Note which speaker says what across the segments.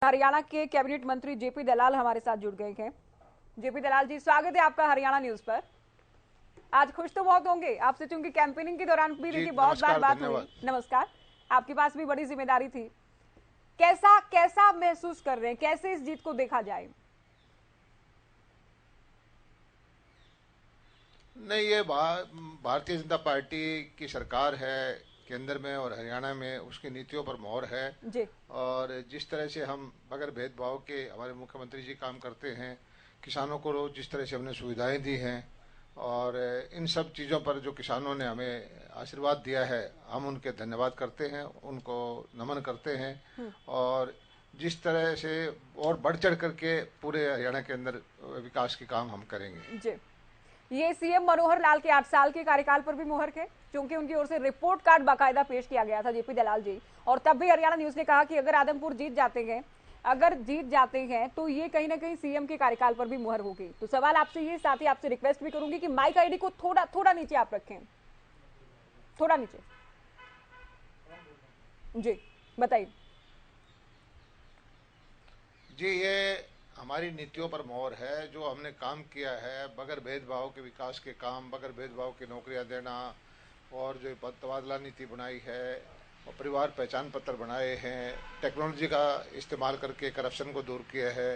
Speaker 1: हरियाणा के कैबिनेट मंत्री जेपी दलाल हमारे साथ जुड़ गए हैं। जेपी दलाल जी, स्वागत है आपका हरियाणा न्यूज पर। आज खुश तो बहुत होंगे आपसे, चूंकि कैंपेनिंग के दौरान भी देखिए बहुत बार बात हुई। नमस्कार, आपके पास भी बड़ी जिम्मेदारी थी। कैसा कैसा महसूस कर रहे हैं, कैसे इस जीत को देखा जाए?
Speaker 2: नहीं, ये भारतीय जनता पार्टी की सरकार है केंद्र में और हरियाणा में, उसकी नीतियों पर मोहर है
Speaker 1: जी।
Speaker 2: और जिस तरह से हम बगैर भेदभाव के हमारे मुख्यमंत्री जी काम करते हैं, किसानों को रोज जिस तरह से हमने सुविधाएं दी हैं और इन सब चीज़ों पर जो किसानों ने हमें आशीर्वाद दिया है, हम उनके धन्यवाद करते हैं, उनको नमन करते हैं। और जिस तरह से और बढ़ चढ़ करके पूरे हरियाणा के अंदर विकास के काम हम करेंगे।
Speaker 1: जी, ये सीएम मनोहर लाल के 8 साल के कार्यकाल पर भी मुहर है, क्योंकि उनकी ओर से रिपोर्ट कार्ड बाकायदा पेश किया गया था जेपी दलाल जी। और तब भी हरियाणा न्यूज ने कहा कि अगर आदमपुर जीत जाते हैं तो ये कहीं ना कहीं सीएम के कार्यकाल पर भी मुहर होगी। तो सवाल आपसे ये, साथ ही आपसे रिक्वेस्ट भी करूंगी कि माइक आईडी को थोड़ा थोड़ा नीचे आप रखें, थोड़ा नीचे। जी बताइए।
Speaker 2: जी, ये हमारी नीतियों पर मोहर है। जो हमने काम किया है बगैर भेदभाव के विकास के काम, बगैर भेदभाव की नौकरियां देना, और जो तबादला नीति बनाई है और परिवार पहचान पत्र बनाए हैं, टेक्नोलॉजी का इस्तेमाल करके करप्शन को दूर किया है,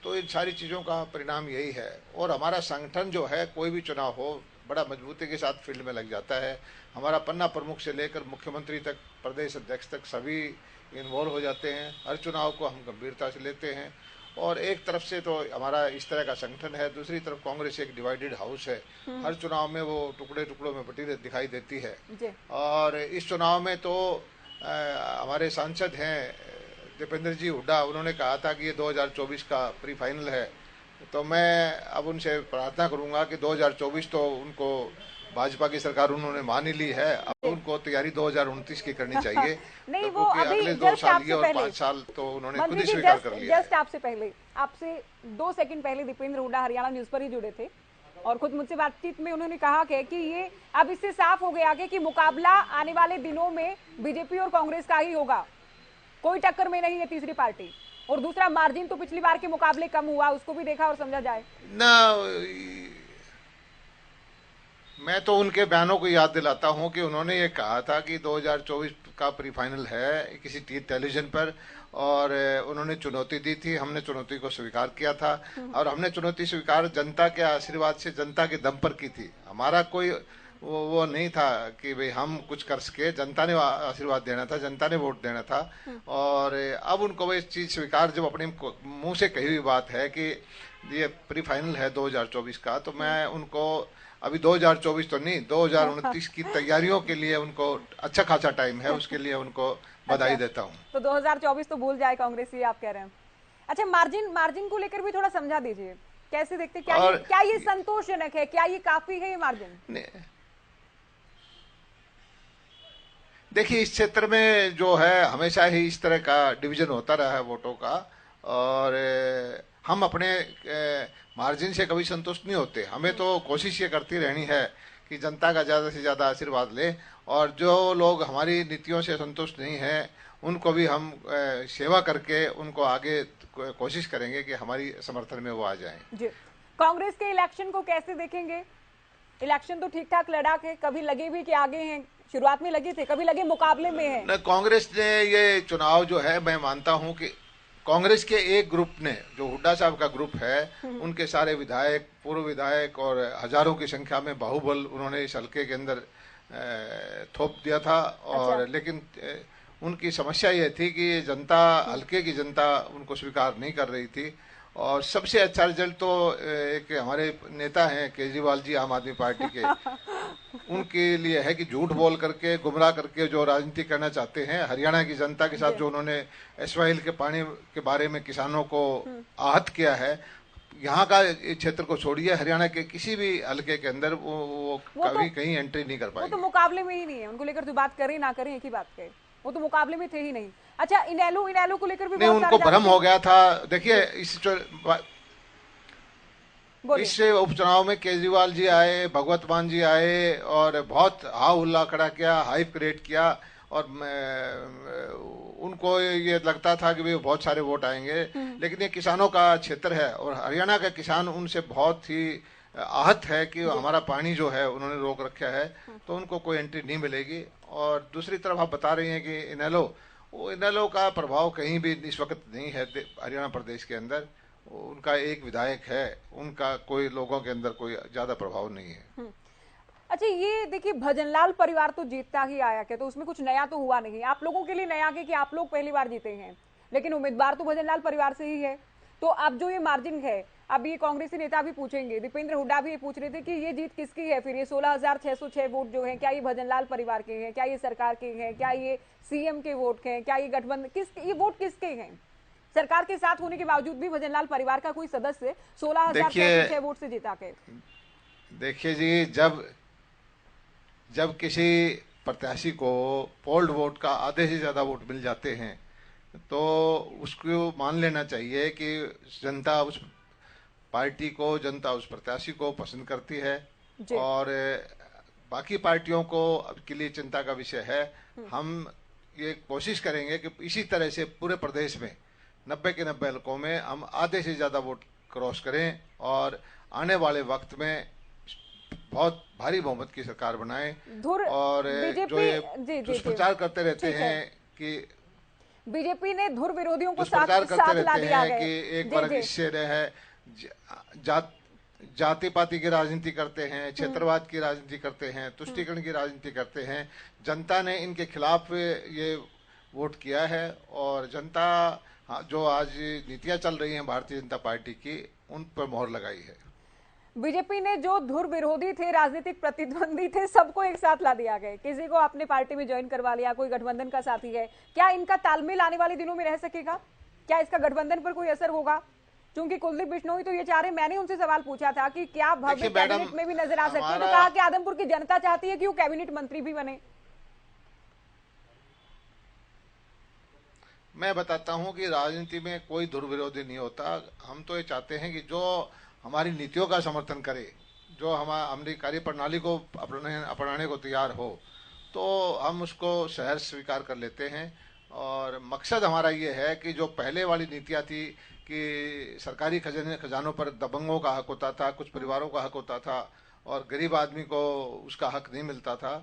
Speaker 2: तो इन सारी चीज़ों का परिणाम यही है। और हमारा संगठन जो है, कोई भी चुनाव हो, बड़ा मजबूती के साथ फील्ड में लग जाता है। हमारा पन्ना प्रमुख से लेकर मुख्यमंत्री तक, प्रदेश अध्यक्ष तक सभी इन्वॉल्व हो जाते हैं। हर चुनाव को हम गंभीरता से लेते हैं। और एक तरफ से तो हमारा इस तरह का संगठन है, दूसरी तरफ कांग्रेस एक डिवाइडेड हाउस है। हर चुनाव में वो टुकड़े टुकड़ों में बटी दिखाई देती है। और इस चुनाव में तो हमारे सांसद हैं दीपेंद्र जी हुड्डा, उन्होंने कहा था कि ये 2024 का प्री फाइनल है। तो मैं अब उनसे प्रार्थना करूंगा कि 2024 तो उनको भाजपा की सरकार उन्होंने मान ही ली है, अब उनको तैयारी 2029 की करनी चाहिए।
Speaker 1: नहीं,
Speaker 2: वो
Speaker 1: अभी
Speaker 2: अगले 2 साल की और 5 साल तो उन्होंने खुद ही स्वीकार कर लिया।
Speaker 1: जस्ट आपसे 2 सेकंड पहले दीपेंद्र हुड्डा हरियाणा न्यूज पर ही जुड़े थे और खुद मुझसे बातचीत में उन्होंने कहा कि ये अब इससे साफ हो गया कि मुकाबला आने वाले दिनों में बीजेपी और कांग्रेस का ही होगा, कोई टक्कर में नहीं है तीसरी पार्टी। और दूसरा, मार्जिन तो पिछली बार के मुकाबले कम हुआ, उसको भी देखा और समझा जाए
Speaker 2: ना। मैं तो उनके बयानों को याद दिलाता हूं कि उन्होंने ये कहा था कि 2024 का प्री फाइनल है किसी टेलीविजन पर, और उन्होंने चुनौती दी थी। हमने चुनौती को स्वीकार किया था और हमने चुनौती स्वीकार जनता के आशीर्वाद से, जनता के दम पर की थी। हमारा कोई वो नहीं था कि भाई हम कुछ कर सके, जनता ने आशीर्वाद देना था, जनता ने वोट देना था। और अब उनको वो इस चीज स्वीकार, जब अपने मुंह से कही हुई बात है कि ये प्री फाइनल है 2024 का, तो मैं उनको अभी 2024 तो नहीं, 2029 की तैयारियों के लिए उनको अच्छा खासा टाइम है, उसके लिए उनको बधाई देता हूँ।
Speaker 1: तो 2024 तो भूल जाए कांग्रेस, ये आप कह रहे हैं? अच्छा, मार्जिन को लेकर भी थोड़ा समझा दीजिए, कैसे देखते? क्या ये संतोषजनक है? क्या ये काफी है ये मार्जिन?
Speaker 2: देखिए, इस क्षेत्र में जो है हमेशा ही इस तरह का डिवीजन होता रहा है वोटों का, और हम अपने मार्जिन से कभी संतुष्ट नहीं होते। हमें तो कोशिश ये करती रहनी है कि जनता का ज़्यादा से ज़्यादा आशीर्वाद ले, और जो लोग हमारी नीतियों से संतुष्ट नहीं हैं उनको भी हम सेवा करके उनको आगे कोशिश करेंगे कि हमारी समर्थन में वो आ जाएं।
Speaker 1: जी, कांग्रेस के इलेक्शन को कैसे देखेंगे? इलेक्शन तो ठीक ठाक लड़ा के, कभी लगे भी कि आगे हैं, शुरुआत में लगे थे, कभी लगे मुकाबले में है।
Speaker 2: कांग्रेस ने ये चुनाव जो है, मैं मानता हूं कि कांग्रेस के एक ग्रुप ने, जो हुड्डा साहब का ग्रुप है, उनके सारे विधायक, पूर्व विधायक और हजारों की संख्या में बाहुबल उन्होंने इस हल्के के अंदर थोप दिया था। और लेकिन उनकी समस्या ये थी कि जनता, हल्के की जनता उनको स्वीकार नहीं कर रही थी। और सबसे अच्छा रिजल्ट तो एक हमारे नेता हैं केजरीवाल जी, आम आदमी पार्टी के, उनके लिए है कि झूठ बोल करके, गुमराह करके जो राजनीति करना चाहते हैं, हरियाणा की जनता के साथ जो उन्होंने एसवाइल के पानी के बारे में किसानों को आहत किया है, यहाँ का क्षेत्र को छोड़िए, हरियाणा के किसी भी हल्के के अंदर वो कभी कहीं एंट्री नहीं कर पाएंगे।
Speaker 1: वो तो मुकाबले में ही नहीं है, उनको लेकर तो बात करें ना करें एक ही बात कहे, वो तो मुकाबले में थे ही नहीं। अच्छा, इनेलो को लेकर भी
Speaker 2: नहीं, उनको भ्रम हो गया था। देखिए, इस उपचुनाव में केजरीवाल जी आए, भगवत मान जी आए और बहुत हा हुल्ला खड़ा किया, हाइप क्रिएट किया, और उनको ये लगता था कि वे बहुत सारे वोट आएंगे, लेकिन ये किसानों का क्षेत्र है और हरियाणा का किसान उनसे बहुत ही आहत है कि हमारा पानी जो है उन्होंने रोक रखा है, तो उनको कोई एंट्री नहीं मिलेगी। और दूसरी तरफ आप बता रही हैं कि इनेलो, वो इनेलो का प्रभाव कहीं भी इस वक्त नहीं है हरियाणा प्रदेश के अंदर। उनका एक विधायक है, उनका कोई लोगों के अंदर कोई ज्यादा प्रभाव नहीं है।
Speaker 1: अच्छा, ये देखिए भजनलाल परिवार तो जीतता ही आया क्या, तो उसमें कुछ नया तो हुआ नहीं। आप लोगों के लिए नया कि आप लोग पहली बार जीते हैं, लेकिन उम्मीदवार तो भजनलाल परिवार से ही है। तो अब जो ये मार्जिन है, अब ये कांग्रेसी नेता भी पूछेंगे, दीपेंद्र हुड्डा भी ये पूछ रहे थे कि ये जीत किसकी है फिर, ये 16,606 वोट जो है, क्या ये भजनलाल परिवार के हैं, क्या ये सरकार के हैं, क्या ये सीएम के वोट हैं, क्या ये गठबंधन ये वोट किसके हैं? सरकार के साथ होने के बावजूद भी भजनलाल परिवार का कोई सदस्य 16,606 वोट से जीता के।
Speaker 2: देखिए जी, जब किसी प्रत्याशी को पोल्ड वोट का आधे से ज्यादा वोट मिल जाते हैं, तो उसको मान लेना चाहिए कि जनता उस पार्टी को, जनता उस प्रत्याशी को पसंद करती है। और बाकी पार्टियों को अब के लिए चिंता का विषय है। हम ये कोशिश करेंगे कि इसी तरह से पूरे प्रदेश में 90 के 90 हलकों में हम आधे से ज्यादा वोट क्रॉस करें और आने वाले वक्त में बहुत भारी बहुमत की सरकार बनाएं। और जो ये दुष्प्रचार करते रहते हैं कि
Speaker 1: बीजेपी ने धुर विरोधियों को
Speaker 2: साथ ला दिया है कि एक वर्ग इससे है, जाति पाति की राजनीति करते हैं, क्षेत्रवाद की राजनीति करते हैं, तुष्टीकरण की राजनीति करते हैं। जनता ने इनके खिलाफ ये वोट किया है और जनता जो आज नीतियां चल रही हैं भारतीय जनता पार्टी की, उन पर मोहर लगाई है।
Speaker 1: बीजेपी ने जो धुर विरोधी थे, राजनीतिक प्रतिद्वंदी थे, सबको एक साथ ला दिया गया, किसी को अपने पार्टी में ज्वाइन करवा लिया, कोई गठबंधन का साथी है। क्या इनका तालमेल आने वाले दिनों में रह सकेगा? क्या इसका गठबंधन पर कोई असर होगा? क्योंकि कुलदीप बिश्नोई तो ये चाह रहे, मैंने उनसे सवाल पूछा था कि क्या भव्य कैबिनेट में भी नजर आ सकते हैं, तो कहा कि आदमपुर की जनता चाहती है कि वो कैबिनेट मंत्री भी बने।
Speaker 2: मैं बताता हूं कि राजनीति में कोई दुर्विरोधी नहीं होता। हम तो ये चाहते हैं कि जो हमारी नीतियों का समर्थन करे, जो हमारी कार्य प्रणाली को अपनाने को तैयार हो, तो हम उसको सहर्ष स्वीकार कर लेते हैं। और मकसद हमारा ये है कि जो पहले वाली नीतियां थी कि सरकारी खजानों पर दबंगों का हक होता था, कुछ परिवारों का हक होता था और गरीब आदमी को उसका हक नहीं मिलता था,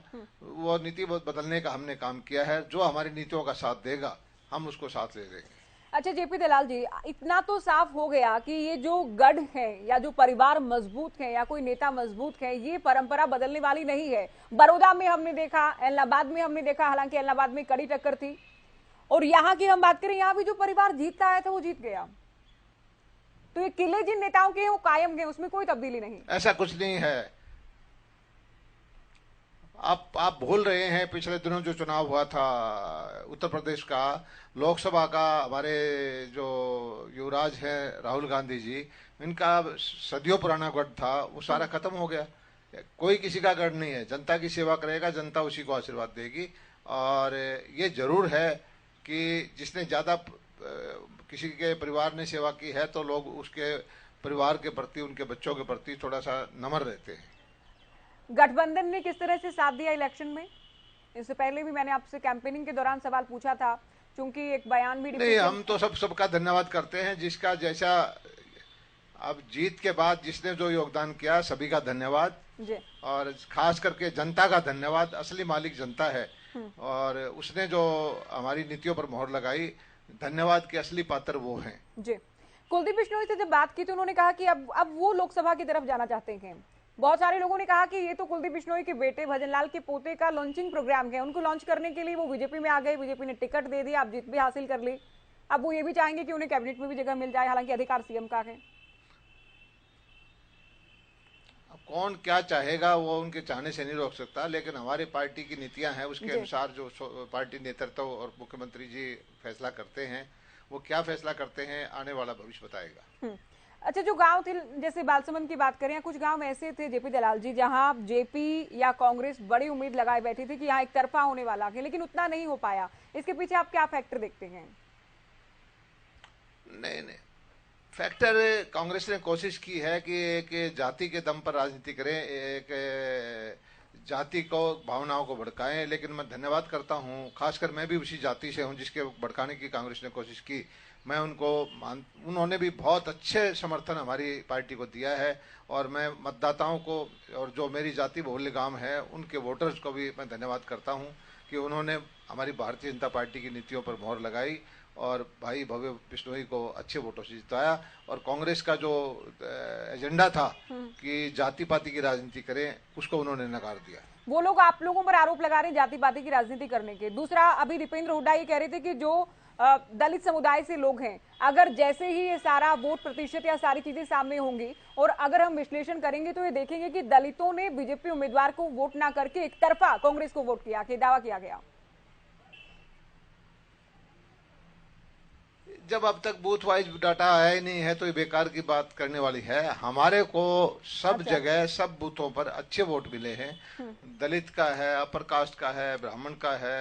Speaker 2: वो नीति बदलने का हमने काम किया है। जो हमारी नीतियों का साथ देगा हम उसको साथ ले लेंगे।
Speaker 1: अच्छा जेपी दलाल जी, इतना तो साफ हो गया कि ये जो गढ़ है या जो परिवार मजबूत है या कोई नेता मजबूत है, ये परंपरा बदलने वाली नहीं है। बड़ौदा में हमने देखा, इलाहाबाद में हमने देखा, हालांकि इलाहाबाद में कड़ी टक्कर थी, और यहाँ की हम बात करें, यहाँ भी जो परिवार जीतता आया था वो जीत गया। तो ये किले जिन नेताओं के हैं वो कायम गए, उसमें कोई तब्दीली नहीं।
Speaker 2: ऐसा कुछ नहीं है। आप भूल रहे हैं पिछले दिनों जो चुनाव हुआ था उत्तर प्रदेश का, लोकसभा का, हमारे जो युवराज हैं राहुल गांधी जी, इनका सदियों पुराना गढ़ था, वो सारा खत्म हो गया। कोई किसी का गढ़ नहीं है। जनता की सेवा करेगा, जनता उसी को आशीर्वाद देगी। और ये जरूर है कि जिसने ज्यादा किसी के परिवार ने सेवा की है तो लोग उसके परिवार के प्रति, उनके बच्चों के प्रति थोड़ा सा नम्र रहते हैं।
Speaker 1: गठबंधन ने किस तरह से साथ दिया इलेक्शन में? इससे पहले भी मैंने आपसे कैंपेनिंग के दौरान सवाल पूछा था, क्योंकि एक बयान भी
Speaker 2: नहीं, हम तो सबका धन्यवाद करते हैं, जिसका जैसा। अब जीत के बाद जिसने जो योगदान किया, सभी का धन्यवाद जी। और खास करके जनता का धन्यवाद। असली मालिक जनता है और उसने जो हमारी नीतियों पर मोहर लगाई, धन्यवाद के असली पात्र वो हैं
Speaker 1: जी। कुलदीप बिश्नोई से जब बात की तो उन्होंने कहा कि अब वो लोकसभा की तरफ जाना चाहते हैं। बहुत सारे लोगों ने कहा कि ये तो कुलदीप बिश्नोई के बेटे भजनलाल के पोते का लॉन्चिंग प्रोग्राम है, उनको लॉन्च करने के लिए वो बीजेपी में आ गए, बीजेपी ने टिकट दे दिया, आप जीत भी हासिल कर ली, अब वो ये भी चाहेंगे कि उन्हें कैबिनेट में भी जगह मिल जाए, हालांकि अधिकार सीएम का है।
Speaker 2: कौन क्या चाहेगा वो उनके चाहने से नहीं रोक सकता, लेकिन हमारी पार्टी की नीतियां हैं, उसके अनुसार जो पार्टी नेतृत्व और मुख्यमंत्री जी फैसला करते हैं, वो क्या फैसला करते हैं आने वाला भविष्य बताएगा।
Speaker 1: अच्छा, जो गांव थे, जैसे बालसमंद की बात करें, कुछ गांव ऐसे थे जेपी दलाल जी जहां जेपी या कांग्रेस बड़ी उम्मीद लगाए बैठी थी कि यहाँ एक तरफा होने वाला है, लेकिन उतना नहीं हो पाया। इसके पीछे आप क्या फैक्टर देखते हैं?
Speaker 2: नहीं, फैक्टर कांग्रेस ने कोशिश की है कि एक जाति के दम पर राजनीति करें, एक जाति को भावनाओं को भड़काएं। लेकिन मैं धन्यवाद करता हूं, खासकर मैं भी उसी जाति से हूं जिसके भड़काने की कांग्रेस ने कोशिश की। मैं उन्होंने भी बहुत अच्छे समर्थन हमारी पार्टी को दिया है, और मैं मतदाताओं को और जो मेरी जाति बहुल्य गांव है उनके वोटर्स को भी मैं धन्यवाद करता हूं कि उन्होंने हमारी भारतीय जनता पार्टी की नीतियों पर मोहर लगाई और भाई भव्य बिश्नोई को अच्छे वोटों से जिताया। और कांग्रेस का जो एजेंडा था कि जाति पाति की राजनीति करें, उसको उन्होंने नकार दिया।
Speaker 1: वो लोग आप लोगों पर आरोप लगा रहे हैं जाति पाति की राजनीति करने के। दूसरा, अभी दीपेंद्र हुड्डा ये कह रहे थे कि जो दलित समुदाय से लोग हैं, अगर जैसे ही ये सारा वोट प्रतिशत या सारी चीजें सामने होंगी और अगर हम विश्लेषण करेंगे तो ये देखेंगे कि दलितों ने बीजेपी उम्मीदवार को वोट ना करके एक तरफा कांग्रेस को वोट किया, कि दावा किया गया।
Speaker 2: जब अब तक बूथ वाइज डाटा आया ही नहीं है तो ये बेकार की बात करने वाली है। हमारे को सब जगह सब बूथों पर अच्छे वोट मिले हैं। दलित का है, अपर कास्ट का है, ब्राह्मण का है,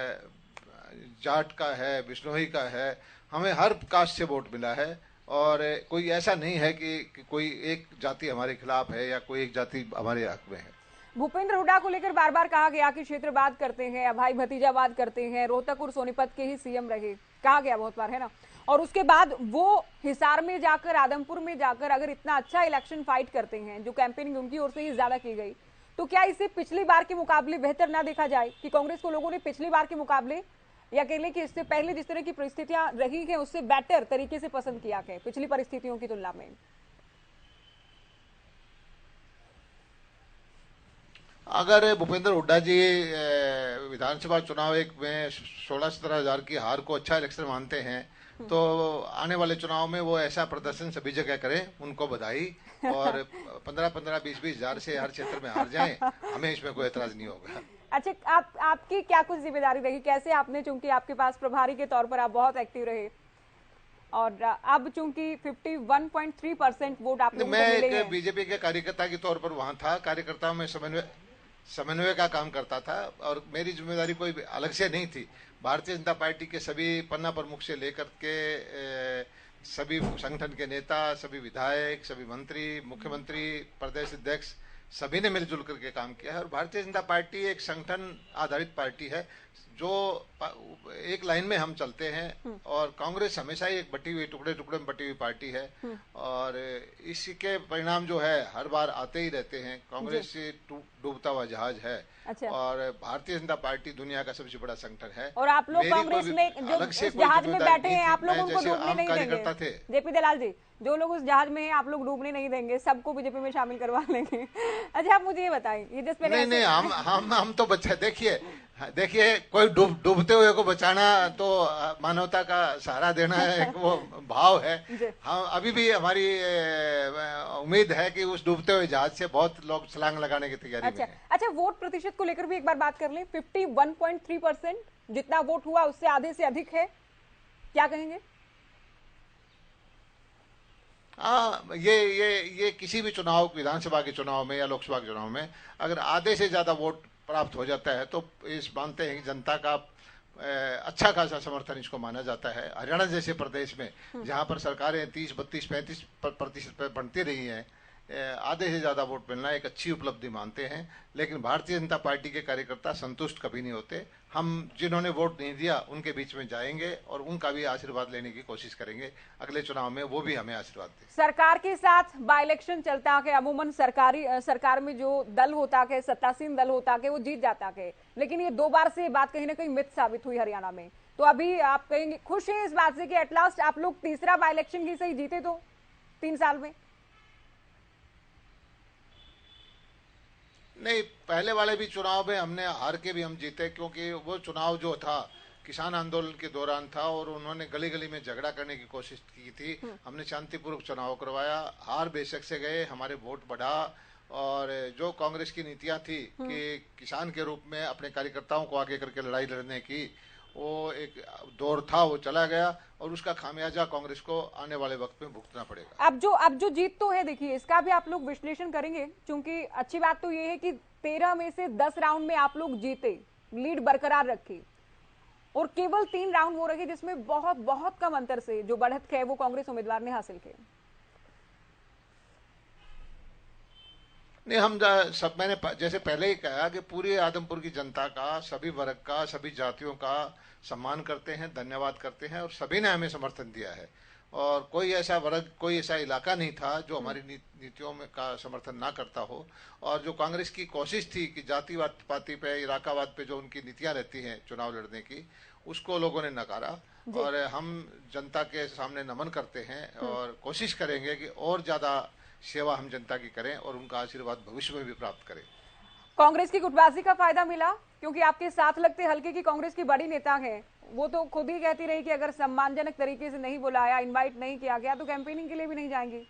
Speaker 2: जाट का है, बिश्नोई का है, हमें हर कास्ट से वोट मिला है। और कोई ऐसा नहीं है कि कोई एक जाति हमारे खिलाफ है या कोई एक जाति हमारे हक में है।
Speaker 1: भूपेंद्र हुड्डा को लेकर बार बार कहा गया कि क्षेत्रवाद करते हैं, भाई भतीजावाद करते हैं, रोहतक और सोनीपत के ही सीएम रहे, कहा गया बहुत बार, है ना। और उसके बाद वो हिसार में जाकर, आदमपुर में जाकर अगर इतना अच्छा इलेक्शन फाइट करते हैं, जो कैंपेनिंग उनकी ओर से ही ज्यादा की गई, तो क्या इसे पिछली बार के मुकाबले बेहतर ना देखा जाए कि कांग्रेस को लोगों ने पिछली बार के मुकाबले या कह लें कि इससे पहले जिस तरह की परिस्थितियां रही हैं उससे बेटर तरीके से पसंद किया है पिछली परिस्थितियों की तुलना में?
Speaker 2: अगर भूपेंद्र हुड्डा जी विधानसभा चुनाव एक में 16-17 हजार की हार को अच्छा इलेक्शन मानते हैं, तो आने वाले चुनाव में वो ऐसा प्रदर्शन सभी जगह करें, उनको बधाई। और 15-15, 20-20 हजार से हर क्षेत्र में हार जाएं, हमें इसमें कोई एतराज नहीं होगा।
Speaker 1: अच्छा, आपकी क्या कुछ जिम्मेदारी रही, कैसे आपने, चूंकि आपके पास प्रभारी के तौर पर आप बहुत एक्टिव रहे और अब चूंकि 51.3% वोट आप लोगों को मिले हैं।
Speaker 2: मैं एक बीजेपी के कार्यकर्ता के तौर पर वहां था, कार्यकर्ताओं में समन्वय का काम करता था और मेरी जिम्मेदारी कोई अलग से नहीं थी। भारतीय जनता पार्टी के सभी पन्ना प्रमुख से लेकर के सभी संगठन के नेता, सभी विधायक, सभी मंत्री, मुख्यमंत्री, प्रदेश अध्यक्ष, सभी ने मिलजुल करके काम किया है। और भारतीय जनता पार्टी एक संगठन आधारित पार्टी है, जो एक लाइन में हम चलते हैं। और कांग्रेस हमेशा ही एक बटी हुई, टुकड़े टुकड़े में बटी हुई पार्टी है और इसके परिणाम जो है हर बार आते ही रहते हैं। कांग्रेस से डूबता हुआ जहाज है।
Speaker 1: अच्छा।
Speaker 2: और भारतीय जनता पार्टी दुनिया का सबसे बड़ा संगठन है।
Speaker 1: और आप लोग कांग्रेस में जो जहाज में बैठे हैं, आप लोग उनको डूबने नहीं देंगे। जेपी दलाल जी, जो लोग उस जहाज में हैं आप लोग डूबने नहीं देंगे, सबको बीजेपी में शामिल करवा लेंगे। अच्छा, आप मुझे ये बताएं, ये जिस पहले
Speaker 2: नहीं, हम तो बच्चा, देखिए कोई डूबते हुए को बचाना तो मानवता का सहारा देना है, एक वो भाव है। हम अभी भी हमारी उम्मीद है कि उस डूबते हुए जहाज से बहुत लोग छलांग लगाने की तैयारी में हैं।
Speaker 1: अच्छा, वोट प्रतिशत को लेकर भी एक बार बात कर लें। 51.3% जितना वोट हुआ उससे आधे से अधिक है, क्या कहेंगे?
Speaker 2: ये किसी भी चुनाव, विधानसभा के चुनाव में या लोकसभा के चुनाव में अगर आधे से ज्यादा वोट प्राप्त हो जाता है तो इस मानते हैं कि जनता का अच्छा खासा समर्थन इसको माना जाता है। हरियाणा जैसे प्रदेश में जहां पर सरकारें 30, 32, 35% पर बनती रही हैं, आधे से ज्यादा वोट मिलना एक अच्छी उपलब्धि मानते हैं। लेकिन भारतीय जनता पार्टी के कार्यकर्ता संतुष्ट कभी नहीं होते। हम जिन्होंने वोट नहीं दिया उनके बीच में जाएंगे और उनका भी आशीर्वाद लेने की कोशिश करेंगे अगले चुनाव में, वो भी हमें आशीर्वाद दें।
Speaker 1: सरकार के साथ बाई इलेक्शन चलता है, अमूमन सरकार में जो दल होता है, सत्तासीन दल होता है, वो जीत जाता है। लेकिन ये 2 बार से बात कहीं ना कहीं मिथ साबित हुई हरियाणा में। तो अभी आप कहेंगे, खुश हैं इस बात से कि एटलास्ट आप लोग तीसरा बाई इलेक्शन की सही जीते तो 3 साल में?
Speaker 2: नहीं, पहले वाले भी चुनाव में हमने हार के भी हम जीते, क्योंकि वो चुनाव जो था किसान आंदोलन के दौरान था और उन्होंने गली गली में झगड़ा करने की कोशिश की थी। हमने शांतिपूर्वक चुनाव करवाया, हार बेशक से गए, हमारे वोट बढ़ा। और जो कांग्रेस की नीतियां थी कि किसान के रूप में अपने कार्यकर्ताओं को आगे करके लड़ाई लड़ने की, वो एक दौर था, वो चला गया और उसका खामियाजा कांग्रेस को आने वाले वक्त में भुगतना पड़ेगा।
Speaker 1: अब जो जीत तो है, देखिए इसका भी आप लोग विश्लेषण करेंगे, क्योंकि अच्छी बात तो ये है कि 13 में से 10 राउंड में आप लोग जीते, लीड बरकरार रखी और केवल 3 राउंड वो रहे जिसमें बहुत बहुत कम अंतर से जो बढ़त है वो कांग्रेस उम्मीदवार ने हासिल की।
Speaker 2: नहीं, हम सब मैंने जैसे पहले ही कहा कि पूरे आदमपुर की जनता का, सभी वर्ग का, सभी जातियों का सम्मान करते हैं, धन्यवाद करते हैं, और सभी ने हमें समर्थन दिया है। और कोई ऐसा वर्ग, कोई ऐसा इलाका नहीं था जो हमारी नीतियों में का समर्थन ना करता हो। और जो कांग्रेस की कोशिश थी कि जातिवाद पाति पे, इलाकावाद पे जो उनकी नीतियां रहती हैं चुनाव लड़ने की, उसको लोगों ने नकारा।
Speaker 1: जी।
Speaker 2: और हम जनता के सामने नमन करते हैं और कोशिश करेंगे कि और ज़्यादा सेवा हम जनता की करें और उनका आशीर्वाद भविष्य में भी प्राप्त करें।
Speaker 1: कांग्रेस की गुटबाजी का फायदा मिला, क्योंकि आपके साथ लगते हल्के की कांग्रेस की बड़ी नेता हैं, वो तो खुद ही कहती रही कि अगर सम्मानजनक तरीके से नहीं बुलाया, इनवाइट नहीं किया गया तो कैंपेनिंग के लिए भी नहीं जाएंगी।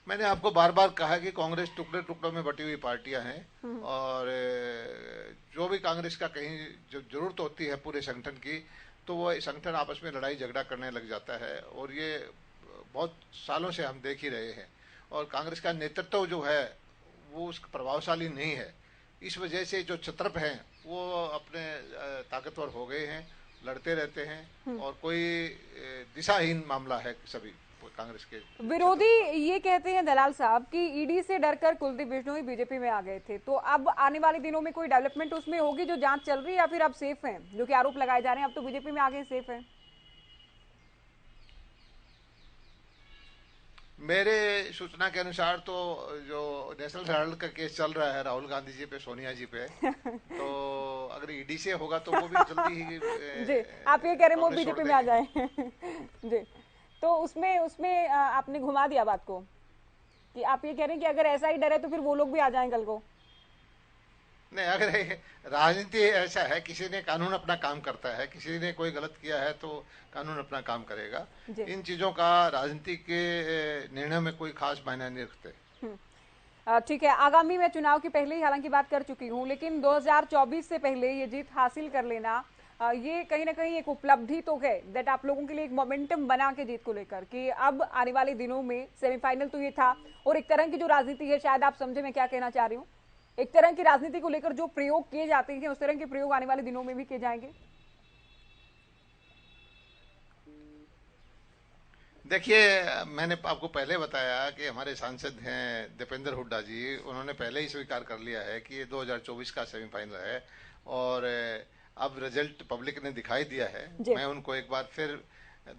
Speaker 2: मैंने आपको बार बार कहा कि कांग्रेस टुकड़े टुकड़ों में बटी हुई पार्टियां हैं, और जो भी कांग्रेस का कहीं जो जरूरत होती है पूरे संगठन की, तो वो संगठन आपस में लड़ाई झगड़ा करने लग जाता है। और ये बहुत सालों से हम देख ही रहे हैं। और कांग्रेस का नेतृत्व जो है वो उसका प्रभावशाली नहीं है। इस वजह से जो छत्रप हैं वो अपने ताकतवर हो गए हैं, लड़ते रहते हैं, और कोई दिशाहीन मामला है सभी कांग्रेस के।
Speaker 1: विरोधी ये कहते हैं दलाल साहब कि ईडी से डरकर कुलदीप बिश्नोई बीजेपी में आ गए थे, तो अब आने वाले दिनों में कोई डेवलपमेंट उसमें होगी, जो जांच चल रही है, या फिर अब सेफ हैं? जो कि आरोप लगाए जा रहे हैं अब तो बीजेपी में आ गए, सेफ हैं?
Speaker 2: मेरे सूचना के अनुसार तो जो नेशनल हेराल्ड का केस चल रहा है राहुल गांधी जी पे, सोनिया जी पे, तो अगर ईडी से होगा तो वो भी जल्दी ही
Speaker 1: जी, आप ये कह रहे हैं वो
Speaker 2: कांग्रेस छोड़
Speaker 1: बीजेपी में आ
Speaker 2: देंगे।
Speaker 1: जाए। जी, तो उसमें उसमें आपने घुमा दिया बात को, कि आप ये कह रहे हैं कि अगर ऐसा ही डर है तो फिर वो लोग भी आ जाएं कल को।
Speaker 2: नहीं, अगर राजनीति ऐसा है, किसी ने कानून अपना काम करता है, किसी ने कोई गलत किया है तो कानून अपना काम करेगा।
Speaker 1: जी।
Speaker 2: इन चीजों का राजनीति के निर्णय में कोई खास मायने नहीं रखते।
Speaker 1: ठीक है, आगामी मैं चुनाव की पहले ही हालांकि बात कर चुकी हूँ, लेकिन 2024 से पहले ये जीत हासिल कर लेना, ये कहीं ना कहीं एक उपलब्धि तो है, दैट आप लोगों के लिए एक मोमेंटम बना के जीत को लेकर, कि अब आने वाले दिनों में सेमीफाइनल तो ये था, और एक तरह की जो राजनीति है, शायद आप समझे मैं क्या कहना चाह रही हूँ, एक तरह की राजनीति को लेकर जो प्रयोग किए जाते हैं उस तरह के प्रयोग आने वाले दिनों में भी किए जाएंगे।
Speaker 2: देखिए, मैंने आपको पहले बताया कि हमारे सांसद हैं दीपेंद्र हुड्डा जी, उन्होंने पहले ही स्वीकार कर लिया है कि ये 2024 का सेमीफाइनल है। और अब रिजल्ट पब्लिक ने दिखाई दिया है। मैं उनको एक बार फिर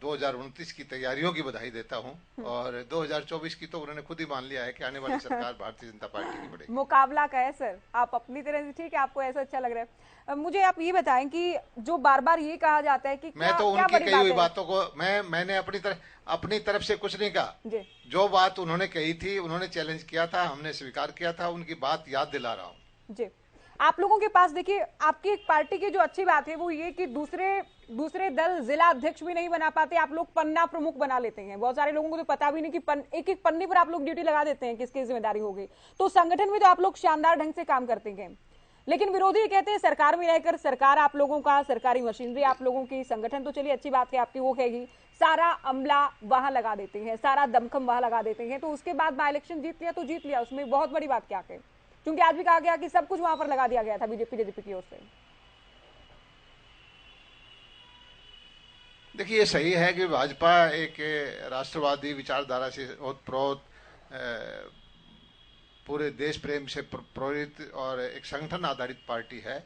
Speaker 2: 2029 की तैयारियों की बधाई देता हूं। और 2024 की तो उन्होंने खुद ही मान लिया है कि आने वाली सरकार भारतीय जनता पार्टी की बनेगी।
Speaker 1: मुकाबला का है सर, आप अपनी तरह से, ठीक है, आपको ऐसा अच्छा लग रहा है। मुझे आप ये बताएं कि जो बार बार ये कहा जाता है कि
Speaker 2: मैं तो
Speaker 1: क्या
Speaker 2: उनकी
Speaker 1: बड़ी
Speaker 2: कही
Speaker 1: बात
Speaker 2: हुई
Speaker 1: है?
Speaker 2: बातों को मैंने अपनी तरफ से कुछ नहीं कहा।
Speaker 1: जी
Speaker 2: जो बात उन्होंने कही थी, उन्होंने चैलेंज किया था, हमने स्वीकार किया था, उनकी बात याद दिला रहा हूँ।
Speaker 1: जी, आप लोगों के पास देखिए, आपकी एक पार्टी की जो अच्छी बात है वो ये कि दूसरे दल जिला अध्यक्ष भी नहीं बना पाते, आप लोग पन्ना प्रमुख बना लेते हैं। बहुत सारे लोगों को तो पता भी नहीं कि एक एक पन्ने पर आप लोग ड्यूटी लगा देते हैं, किसकी जिम्मेदारी हो गई। तो संगठन में तो आप लोग शानदार ढंग से काम करते हैं, लेकिन विरोधी कहते हैं सरकार में रहकर, सरकार आप लोगों का, सरकारी मशीनरी आप लोगों की, संगठन तो चलिए अच्छी बात है आपकी, वो कहेगी सारा अमला वहां लगा देते हैं, सारा दमखम वहां लगा देते हैं, तो उसके बाद बाई इलेक्शन जीत लिया तो जीत लिया, उसमें बहुत बड़ी बात क्या है? क्योंकि आज भी कहा गया कि सब कुछ वहां पर लगा दिया गया था बीजेपी जेजेपी की ओर से।
Speaker 2: देखिए, ये सही है कि भाजपा एक राष्ट्रवादी विचारधारा से ओतप्रोत, पूरे देश प्रेम से प्रेरित और एक संगठन आधारित पार्टी है।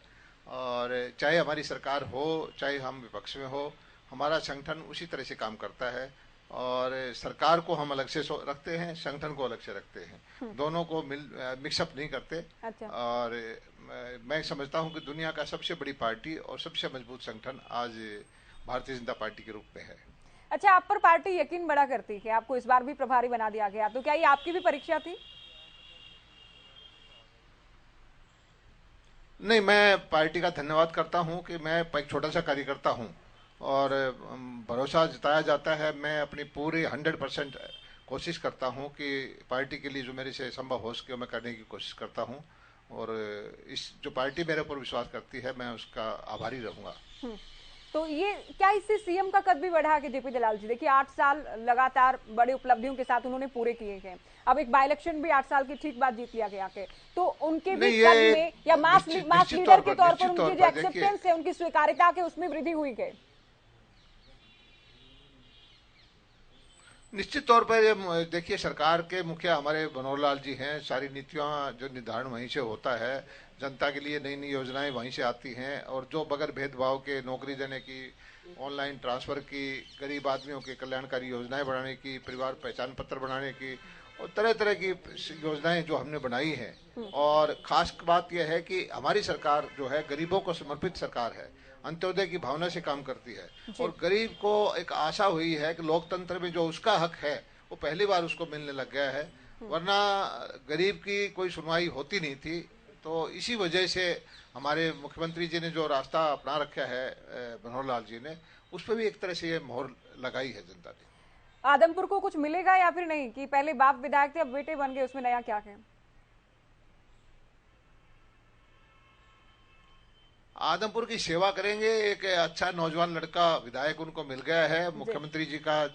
Speaker 2: और चाहे हमारी सरकार हो, चाहे हम विपक्ष में हो, हमारा संगठन उसी तरह से काम करता है। और सरकार को हम अलग से रखते हैं, संगठन को अलग से रखते हैं, दोनों को मिक्सअप नहीं करते।
Speaker 1: अच्छा।
Speaker 2: और मैं समझता हूं कि दुनिया का सबसे बड़ी पार्टी और सबसे मजबूत संगठन आज भारतीय जनता पार्टी के रूप में है।
Speaker 1: अच्छा, आप पर पार्टी यकीन बड़ा करती है, आपको इस बार भी प्रभारी बना दिया गया, तो क्या ये आपकी भी परीक्षा थी?
Speaker 2: नहीं, मैं पार्टी का धन्यवाद करता हूं कि मैं एक छोटा सा कार्यकर्ता हूं, और भरोसा जताया जाता है। मैं अपनी पूरी 100% कोशिश करता हूं कि पार्टी के लिए जो मेरे से संभव हो सके मैं करने की कोशिश करता हूं। और इस जो पार्टी मेरे ऊपर विश्वास करती है, मैं उसका आभारी रहूंगा।
Speaker 1: तो ये क्या इससे सीएम का कद भी बढ़ा कि जेपी दलाल जी? देखिए 8 साल लगातार बड़े उपलब्धियों के साथ उन्होंने पूरे किए हैं, अब एक बाई इलेक्शन भी 8 साल की ठीक बात जीत लिया गया है, तो उनके भी कद में या मास लीडर के तौर पर उनकी जो एक्सेप्टेंस है, उनकी स्वीकार्यता के उसमें वृद्धि हुई है?
Speaker 2: निश्चित तौर पर ये देखिए, सरकार के मुखिया हमारे मनोहर लाल जी हैं। सारी नीतियां जो निर्धारण वहीं से होता है, जनता के लिए नई नई योजनाएं वहीं से आती हैं, और जो बगैर भेदभाव के नौकरी देने की, ऑनलाइन ट्रांसफर की, गरीब आदमियों की कल्याणकारी योजनाएं बनाने की, परिवार पहचान पत्र बनाने की, और तरह तरह की योजनाएं जो हमने बनाई हैं। और खास बात यह है कि हमारी सरकार जो है गरीबों को समर्पित सरकार है, अंत्योदय की भावना से काम करती है, और गरीब को एक आशा हुई है कि लोकतंत्र में जो उसका हक है वो पहली बार उसको मिलने लग गया है। वरना गरीब की कोई सुनवाई होती नहीं थी। तो इसी वजह से हमारे मुख्यमंत्री जी ने जो रास्ता अपना रखा है, मनोहर लाल जी ने, उस पर भी एक तरह से ये मोहर लगाई है जनता ने।
Speaker 1: आदमपुर को कुछ मिलेगा या फिर नहीं, कि पहले बाप विधायक थे अब बेटे बन गए, उसमें नया क्या है?
Speaker 2: आदमपुर की सेवा करेंगे। एक अच्छा नौजवान लड़का विधायक उनको मिल गया है, मुख्यमंत्री जी का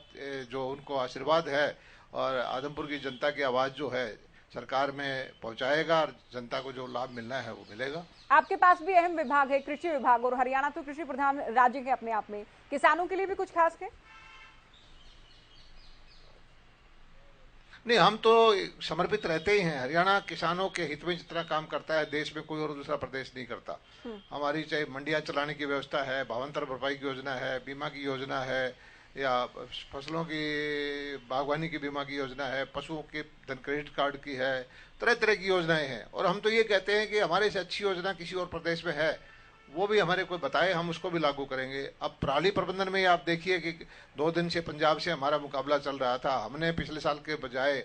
Speaker 2: जो उनको आशीर्वाद है, और आदमपुर की जनता की आवाज जो है सरकार में पहुंचाएगा, और जनता को जो लाभ मिलना है वो मिलेगा।
Speaker 1: आपके पास भी अहम विभाग है, कृषि विभाग, और हरियाणा तो कृषि प्रधान राज्य है अपने आप में, किसानों के लिए भी कुछ खास है?
Speaker 2: नहीं, हम तो समर्पित रहते ही हैं। हरियाणा किसानों के हित में जितना काम करता है देश में कोई और दूसरा प्रदेश नहीं करता। हमारी चाहे मंडियां चलाने की व्यवस्था है, भावांतर भरपाई की योजना है, बीमा की योजना है, या फसलों की बागवानी की बीमा की योजना है, पशुओं के धन क्रेडिट कार्ड की है, तरह तरह की योजनाएं हैं। और हम तो ये कहते हैं कि हमारे से अच्छी योजना किसी और प्रदेश में है, वो भी हमारे कोई बताए, हम उसको भी लागू करेंगे। अब पराली प्रबंधन में आप देखिए कि 2 दिन से पंजाब से हमारा मुकाबला चल रहा था। हमने पिछले साल के बजाय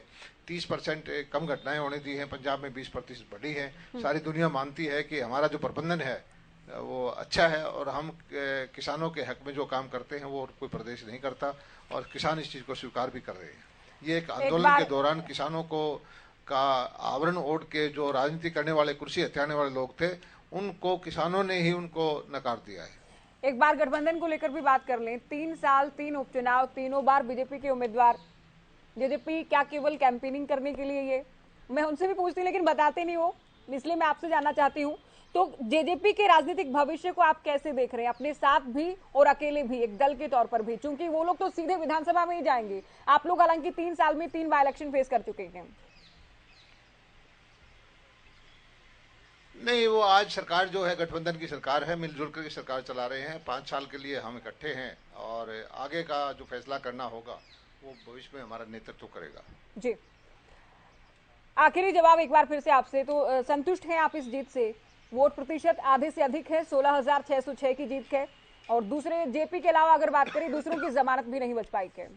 Speaker 2: 30% कम घटनाएं होने दी हैं, पंजाब में 20% बढ़ी हैं। सारी दुनिया मानती है कि हमारा जो प्रबंधन है वो अच्छा है, और हम किसानों के हक में जो काम करते हैं वो कोई प्रदेश नहीं करता, और किसान इस चीज़ को स्वीकार भी कर रहे हैं। ये एक आंदोलन के दौरान किसानों को का आवरण ओढ़ के जो राजनीति करने वाले, कुर्सी हथियाने वाले लोग थे, उनको किसानों ने ही उनको नकार दिया है।
Speaker 1: एक बार गठबंधन को लेकर भी बात कर लें। 3 साल 3 उपचुनाव, तीनों बार बीजेपी के उम्मीदवार। जेजेपी क्या केवल कैंपेनिंग करने के लिए? ये मैं उनसे भी पूछती लेकिन बताते नहीं हो, इसलिए मैं आपसे जानना चाहती हूँ। तो जेजेपी के राजनीतिक भविष्य को आप कैसे देख रहे हैं, अपने साथ भी और अकेले भी, एक दल के तौर पर भी? क्योंकि वो लोग तो सीधे विधानसभा में ही जाएंगे, आप लोग हालांकि 3 साल में 3 बाय इलेक्शन फेस कर चुके हैं।
Speaker 2: नहीं, वो आज सरकार जो है गठबंधन की सरकार है, मिलजुल कर की सरकार चला रहे हैं। 5 साल के लिए हम इकट्ठे हैं, और आगे का जो फैसला करना होगा वो भविष्य में हमारा नेतृत्व करेगा।
Speaker 1: जी, आखिरी जवाब एक बार फिर से आपसे, तो संतुष्ट हैं आप इस जीत से? वोट प्रतिशत आधे से अधिक है, 16,606 की जीत है, और दूसरे जेपी के अलावा अगर बात करें, दूसरों की जमानत भी नहीं बच पाई है।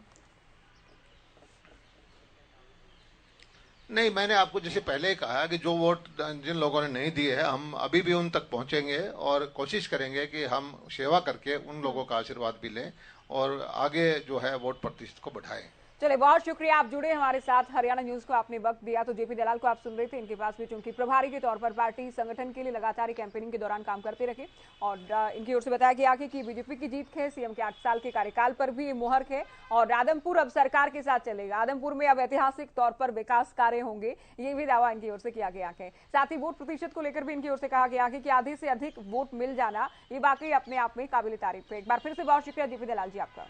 Speaker 2: नहीं, मैंने आपको जैसे पहले ही कहा कि जो वोट जिन लोगों ने नहीं दिए हैं, हम अभी भी उन तक पहुंचेंगे, और कोशिश करेंगे कि हम सेवा करके उन लोगों का आशीर्वाद भी लें, और आगे जो है वोट प्रतिशत को बढ़ाएं।
Speaker 1: चले, बहुत शुक्रिया, आप जुड़े हमारे साथ। हरियाणा न्यूज को आपने वक्त दिया। तो जेपी दलाल को आप सुन रहे थे, इनके पास भी चूंकि प्रभारी के तौर पर पार्टी संगठन के लिए लगातार कैंपेनिंग के दौरान काम करते रहे, और इनकी ओर से बताया गया कि बीजेपी की जीत है, सीएम के 8 साल के कार्यकाल पर भी मुहर है, और आदमपुर अब सरकार के साथ चलेगा। आदमपुर में अब ऐतिहासिक तौर पर विकास कार्य होंगे, ये भी दावा इनकी ओर से किया गया है। साथ ही वोट प्रतिशत को लेकर भी इनकी ओर से कहा गया है कि आधे से अधिक वोट मिल जाना, ये वाकई अपने आप में काबिल तारीफ है। एक बार फिर से बहुत शुक्रिया जेपी दलाल जी आपका।